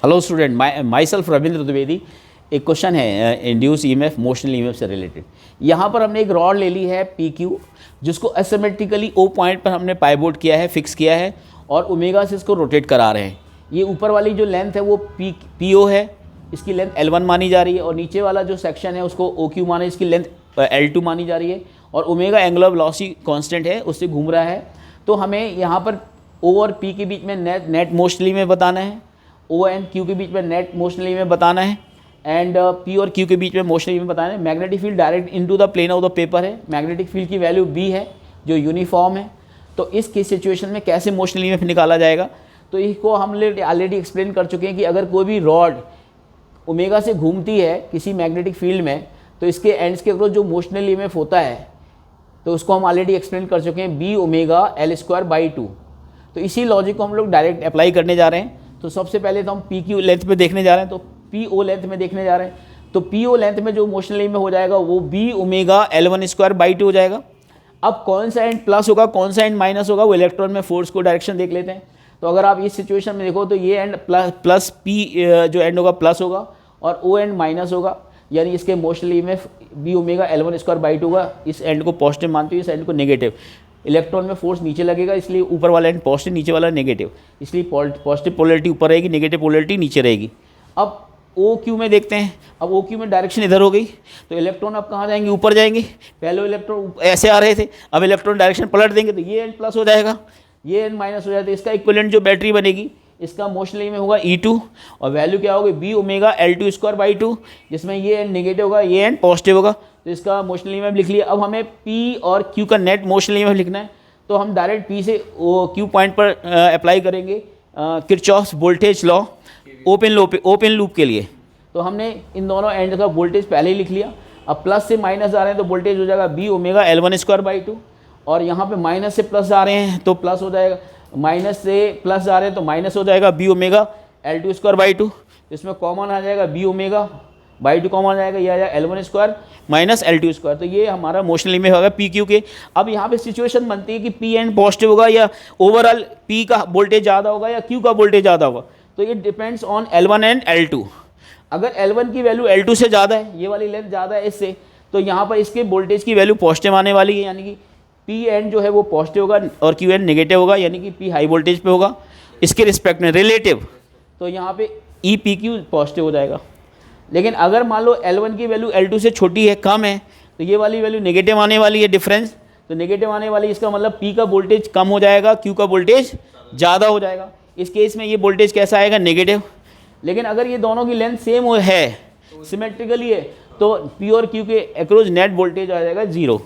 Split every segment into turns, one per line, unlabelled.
Hello student, my self Ravindra Dwivedi. एक question है induce EMF motional EMF से रिलेटेड। यहाँ पर हमने एक रॉड ले ली है पी क्यू, जिसको एसिमेट्रिकली ओ पॉइंट पर हमने पाइवोट किया है, फिक्स किया है और ओमेगा से इसको रोटेट करा रहे हैं। ये ऊपर वाली जो लेंथ है वो पी ओ है, इसकी लेंथ L1 मानी जा रही है, और नीचे वाला जो सेक्शन है उसको ओ क्यू माने, इसकी लेंथ L2 मानी जा रही है, और ओमेगा एंगुलर वेलोसिटी कांस्टेंट है, उससे घूम रहा है। तो हमें यहाँ पर O और P के बीच में नेट मोशनली में बताना है, O एंड Q के बीच में नेट मोशनली में बताना है, एंड P और Q के बीच में मोशनली में बताना है। Magnetic field direct into the plane of the paper है, मैग्नेटिक फील्ड की वैल्यू B है जो यूनिफॉर्म है। तो इस केस सिचुएशन में कैसे मोशनली में निकाला जाएगा, तो इसको हम ऑलरेडी एक्सप्लेन कर चुके हैं कि अगर कोई भी रॉड ओमेगा से घूमती है किसी मैग्नेटिक फील्ड में, तो इसके एंड्स के अक्रॉस जो मोशनल ईएमएफ होता है, तो उसको हम ऑलरेडी एक्सप्लेन कर चुके हैं, B ओमेगा L²/2। तो इसी लॉजिक को हम लोग डायरेक्ट अप्लाई करने जा रहे हैं। तो सबसे पहले तो हम पी क्यू लेंथ में देखने जा रहे हैं, तो पी ओ लेंथ में देखने जा रहे हैं। तो पी ओ लेंथ में जो मोशनल ईएमएफ हो जाएगा वो B ओमेगा L1²/2 हो जाएगा। अब कौन सा एंड प्लस होगा, कौन सा एंड माइनस होगा, वो इलेक्ट्रॉन में फोर्स को डायरेक्शन देख लेते हैं। तो अगर आप इस सिचुएशन में देखो तो ये एंड प्लस पी जो एंड होगा प्लस होगा और ओ एंड माइनस होगा, यानी इसके motional EMF B omega L1²/2 होगा। इस एंड को पॉजिटिव मानते हुए इस एंड को नेगेटिव। इलेक्ट्रॉन में फोर्स नीचे लगेगा, इसलिए ऊपर वाला एंड पॉजिटिव, नीचे वाला नेगेटिव, इसलिए पॉजिटिव पोलैरिटी ऊपर रहेगी, नेगेटिव पोलैरिटी नीचे रहेगी। अब ओ क्यू में देखते हैं। अब ओ क्यू में डायरेक्शन इधर हो गई, तो इलेक्ट्रॉन अब कहाँ जाएंगे, ऊपर जाएंगे। पहले इलेक्ट्रॉन ऐसे आ रहे थे, अब इलेक्ट्रॉन डायरेक्शन पलट देंगे तो ये एंड प्लस हो जाएगा, ये एंड माइनस हो जाएगा। तो इसका इक्विवेलेंट जो बैटरी बनेगी, इसका मोशनल ईएमएफ होगा E2 और वैल्यू क्या होगी B ओमेगा L2²/2, जिसमें ये एंड नेगेटिव होगा, ये एंड पॉजिटिव होगा। तो इसका मोशनल ईएमएफ लिख लिया। अब हमें P और Q का नेट मोशनल ईएमएफ लिखना है, तो हम डायरेक्ट P से Q पॉइंट पर अप्लाई करेंगे Kirchhoff's voltage law open loop के लिए। तो हमने इन दोनों एंड का वोल्टेज पहले ही लिख लिया। अब प्लस से माइनस आ रहे हैं तो वोल्टेज हो जाएगा B ओमेगा L1²/2, और यहाँ पे माइनस से प्लस आ रहे हैं तो प्लस हो जाएगा, माइनस से प्लस आ रहे हैं तो माइनस हो जाएगा B ओमेगा L2²/2। इसमें कॉमन आ जाएगा B ओमेगा/2 कॉमन आ जाएगा, यह आ जाएगा L1² माइनस L2²। तो ये हमारा मोशनल ईएमएफ होगा पी क्यू के। अब यहाँ पे सिचुएशन बनती है कि P एंड पॉजिटिव होगा या ओवरऑल P का वोल्टेज ज़्यादा होगा या Q का वोल्टेज ज़्यादा होगा। तो ये depends on L1 and L2। अगर L1 की वैल्यू L2 से ज़्यादा है, ये वाली लेंथ ज़्यादा है इससे, तो यहाँ पर इसके वोल्टेज की वैल्यू पॉजिटिव आने वाली है, यानी कि P एंड जो है वो पॉजिटिव होगा और Q एंड नेगेटिव होगा, यानी कि P हाई वोल्टेज पे होगा इसके रिस्पेक्ट में रिलेटिव। तो यहाँ पे EPQ पॉजिटिव हो जाएगा। लेकिन अगर मान लो L1 की वैल्यू L2 से छोटी है, कम है, तो ये वाली वैल्यू नेगेटिव आने वाली है, डिफरेंस। तो नेगेटिव आने वाली, इसका मतलब P का वोल्टेज कम हो जाएगा, Q का वोल्टेज ज़्यादा हो जाएगा। इस केस में ये वोल्टेज कैसा आएगा, नेगेटिव। लेकिन अगर ये दोनों की लेंथ सेम है, सिमेट्रिकली है, तो P और Q के अक्रॉस नेट वोल्टेज आ जाएगा 0।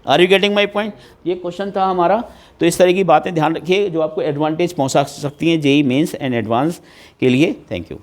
Are you getting my point? ये क्वेश्चन था हमारा। तो इस तरह की बातें ध्यान रखिए जो आपको एडवांटेज पहुंचा सकती हैं जेईई मेंस एंड एडवांस के लिए। Thank you.